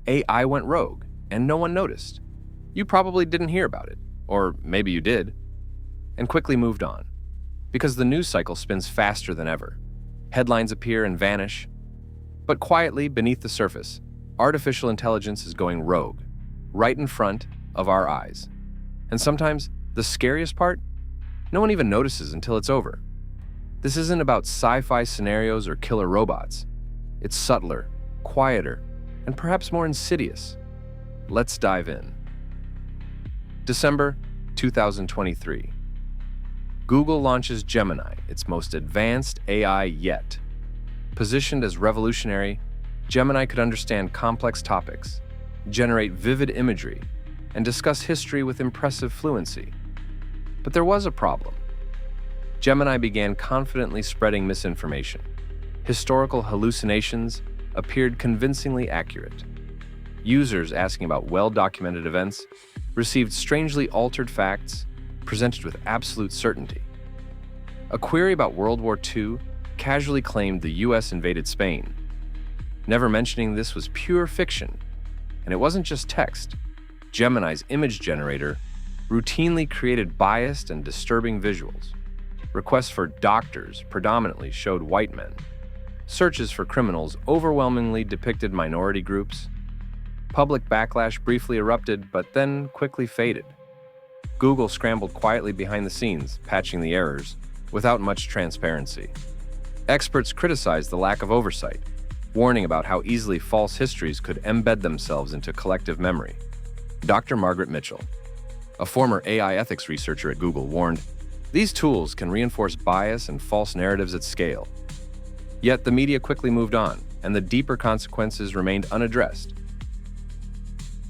AI went rogue, and no one noticed. You probably didn't hear about it, or maybe you did, and quickly moved on. Because the news cycle spins faster than ever. Headlines appear and vanish. But quietly, beneath the surface, artificial intelligence is going rogue, right in front of our eyes. And sometimes, the scariest part? No one even notices until it's over. This isn't about sci-fi scenarios or killer robots. It's subtler, quieter, and perhaps more insidious. Let's dive in. December 2023. Google launches Gemini, its most advanced AI yet. Positioned as revolutionary, Gemini could understand complex topics, generate vivid imagery, and discuss history with impressive fluency. But there was a problem. Gemini began confidently spreading misinformation. Historical hallucinations appeared convincingly accurate. Users asking about well-documented events received strangely altered facts presented with absolute certainty. A query about World War II casually claimed the US invaded Spain, never mentioning this was pure fiction. And it wasn't just text. Gemini's image generator routinely created biased and disturbing visuals. Requests for doctors predominantly showed white men. Searches for criminals overwhelmingly depicted minority groups. Public backlash briefly erupted, but then quickly faded. Google scrambled quietly behind the scenes, patching the errors, without much transparency. Experts criticized the lack of oversight, warning about how easily false histories could embed themselves into collective memory. Dr. Margaret Mitchell, a former AI ethics researcher at Google, warned, "These tools can reinforce bias and false narratives at scale." Yet the media quickly moved on, and the deeper consequences remained unaddressed.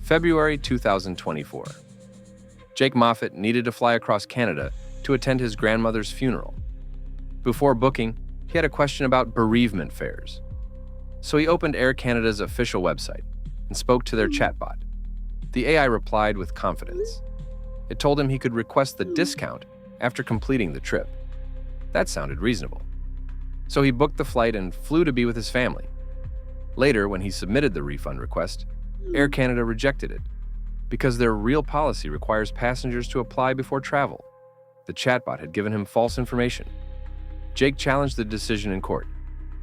February 2024. Jake Moffat needed to fly across Canada to attend his grandmother's funeral. Before booking, he had a question about bereavement fares. So he opened Air Canada's official website and spoke to their chatbot. The AI replied with confidence. It told him he could request the discount after completing the trip. That sounded reasonable. So he booked the flight and flew to be with his family. Later, when he submitted the refund request, Air Canada rejected it because their real policy requires passengers to apply before travel. The chatbot had given him false information. Jake challenged the decision in court.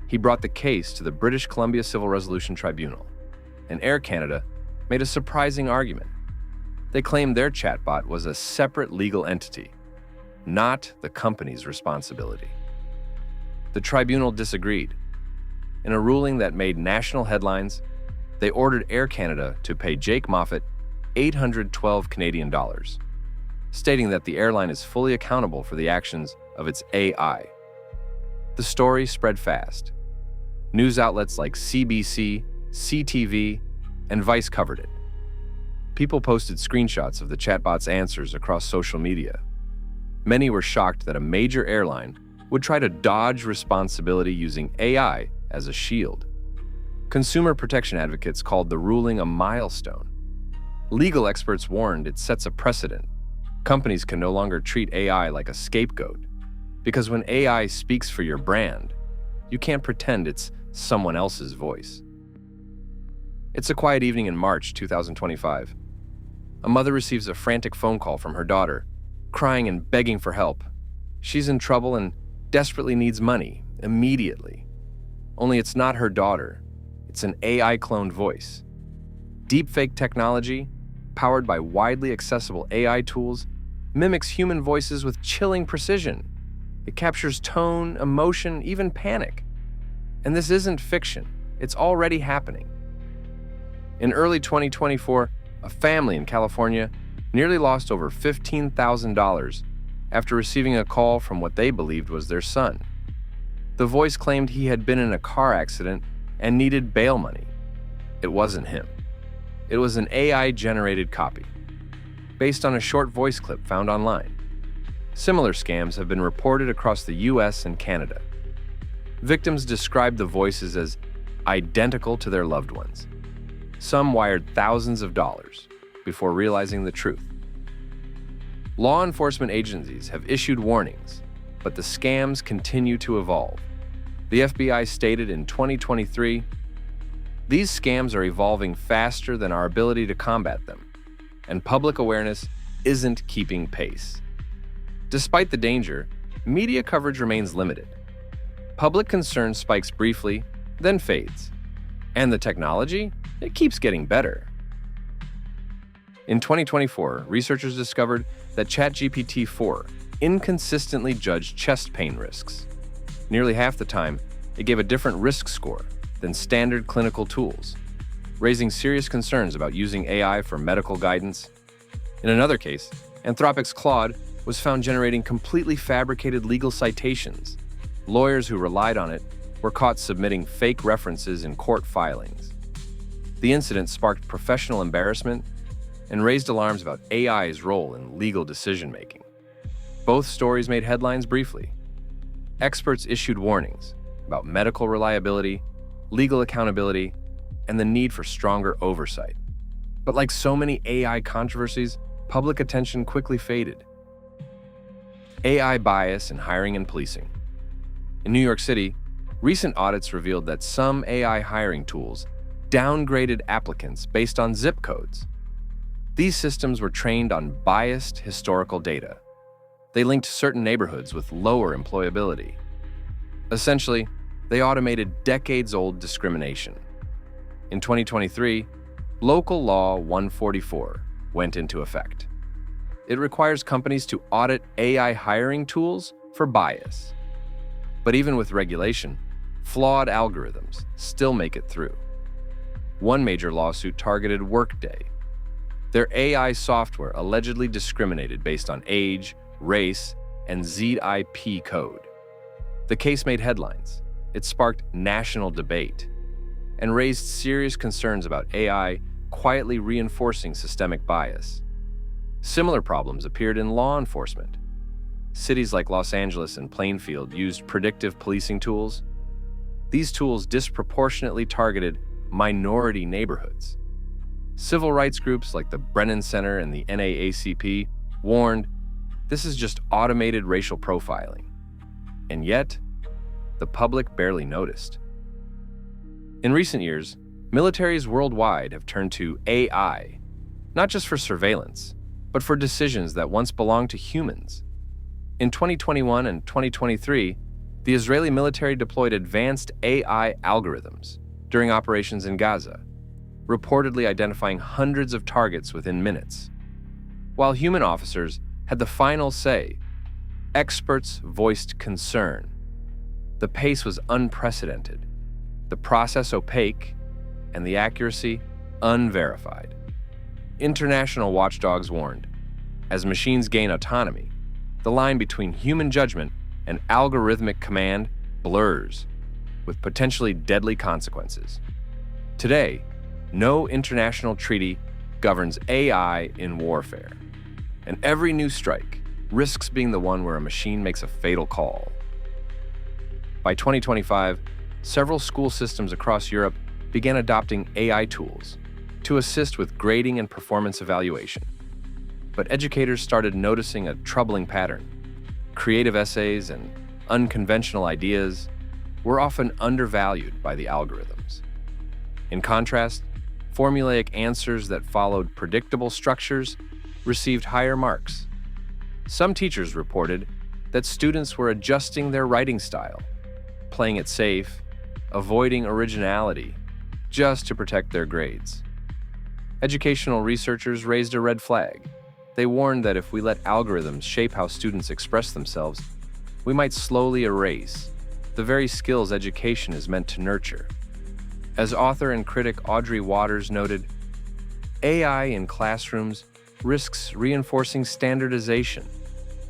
He brought the case to the British Columbia Civil Resolution Tribunal, and Air Canada made a surprising argument. They claimed their chatbot was a separate legal entity, not the company's responsibility. The tribunal disagreed. In a ruling that made national headlines, they ordered Air Canada to pay Jake Moffat $812 Canadian, stating that the airline is fully accountable for the actions of its AI. The story spread fast. News outlets like CBC, CTV, and Vice covered it. People posted screenshots of the chatbot's answers across social media. Many were shocked that a major airline would try to dodge responsibility using AI as a shield. Consumer protection advocates called the ruling a milestone. Legal experts warned it sets a precedent. Companies can no longer treat AI like a scapegoat, because when AI speaks for your brand, you can't pretend it's someone else's voice. It's a quiet evening in March 2025. A mother receives a frantic phone call from her daughter, crying and begging for help. She's in trouble and desperately needs money, immediately. Only it's not her daughter. It's an AI-cloned voice. Deepfake technology, powered by widely accessible AI tools, mimics human voices with chilling precision. It captures tone, emotion, even panic. And this isn't fiction. It's already happening. In early 2024, a family in California nearly lost over $15,000 after receiving a call from what they believed was their son. The voice claimed he had been in a car accident and needed bail money. It wasn't him. It was an AI-generated copy, based on a short voice clip found online. Similar scams have been reported across the US and Canada. Victims described the voices as identical to their loved ones. Some wired thousands of dollars before realizing the truth. Law enforcement agencies have issued warnings, but the scams continue to evolve. The FBI stated in 2023, These scams are evolving faster than our ability to combat them, and public awareness isn't keeping pace. Despite the danger, media coverage remains limited. Public concern spikes briefly, then fades. And the technology? It keeps getting better. In 2024, researchers discovered that ChatGPT-4 inconsistently judged chest pain risks. Nearly half the time, it gave a different risk score than standard clinical tools, raising serious concerns about using AI for medical guidance. In another case, Anthropic's Claude was found generating completely fabricated legal citations. Lawyers who relied on it were caught submitting fake references in court filings. The incident sparked professional embarrassment and raised alarms about AI's role in legal decision-making. Both stories made headlines briefly. Experts issued warnings about medical reliability, legal accountability, and the need for stronger oversight. But like so many AI controversies, public attention quickly faded. AI bias in hiring and policing. In New York City, recent audits revealed that some AI hiring tools downgraded applicants based on zip codes. These systems were trained on biased historical data. They linked certain neighborhoods with lower employability. Essentially, they automated decades-old discrimination. In 2023, Local Law 144 went into effect. It requires companies to audit AI hiring tools for bias. But even with regulation, flawed algorithms still make it through. One major lawsuit targeted Workday. Their AI software allegedly discriminated based on age, race, and ZIP code. The case made headlines. It sparked national debate and raised serious concerns about AI quietly reinforcing systemic bias. Similar problems appeared in law enforcement. Cities like Los Angeles and Plainfield used predictive policing tools. These tools disproportionately targeted minority neighborhoods. Civil rights groups like the Brennan Center and the NAACP warned this is just automated racial profiling. And yet, the public barely noticed. In recent years, militaries worldwide have turned to AI, not just for surveillance, but for decisions that once belonged to humans. In 2021 and 2023, the Israeli military deployed advanced AI algorithms during operations in Gaza, reportedly identifying hundreds of targets within minutes. While human officers had the final say, experts voiced concern. The pace was unprecedented, the process opaque, and the accuracy unverified. International watchdogs warned, as machines gain autonomy, the line between human judgment and algorithmic command blurs, with potentially deadly consequences. Today, no international treaty governs AI in warfare, and every new strike risks being the one where a machine makes a fatal call. By 2025, several school systems across Europe began adopting AI tools to assist with grading and performance evaluation. But educators started noticing a troubling pattern. Creative essays and unconventional ideas were often undervalued by the algorithms. In contrast, formulaic answers that followed predictable structures received higher marks. Some teachers reported that students were adjusting their writing style, playing it safe, avoiding originality, just to protect their grades. Educational researchers raised a red flag. They warned that if we let algorithms shape how students express themselves, we might slowly erase the very skills education is meant to nurture. As author and critic Audrey Waters noted, AI in classrooms risks reinforcing standardization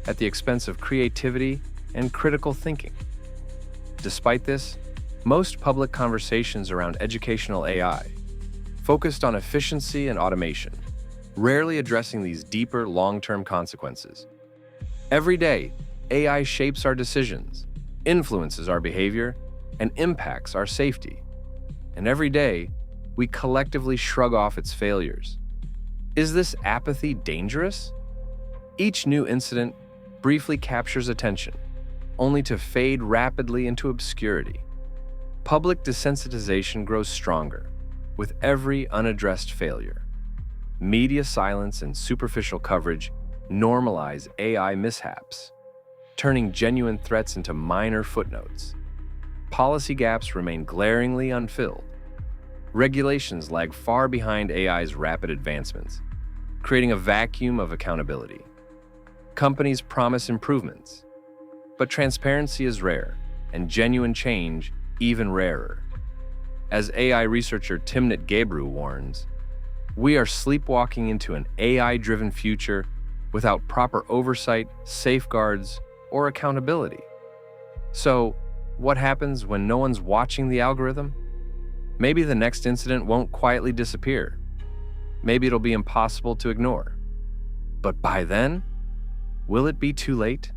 at the expense of creativity and critical thinking. Despite this, most public conversations around educational AI focused on efficiency and automation, rarely addressing these deeper long-term consequences. Every day, AI shapes our decisions, influences our behavior, and impacts our safety. And every day, we collectively shrug off its failures. Is this apathy dangerous? Each new incident briefly captures attention, only to fade rapidly into obscurity. Public desensitization grows stronger, with every unaddressed failure. Media silence and superficial coverage normalize AI mishaps, turning genuine threats into minor footnotes. Policy gaps remain glaringly unfilled. Regulations lag far behind AI's rapid advancements, creating a vacuum of accountability. Companies promise improvements, but transparency is rare, and genuine change even rarer. As AI researcher Timnit Gebru warns, we are sleepwalking into an AI-driven future without proper oversight, safeguards, or accountability. So, what happens when no one's watching the algorithm? Maybe the next incident won't quietly disappear. Maybe it'll be impossible to ignore. But by then, will it be too late?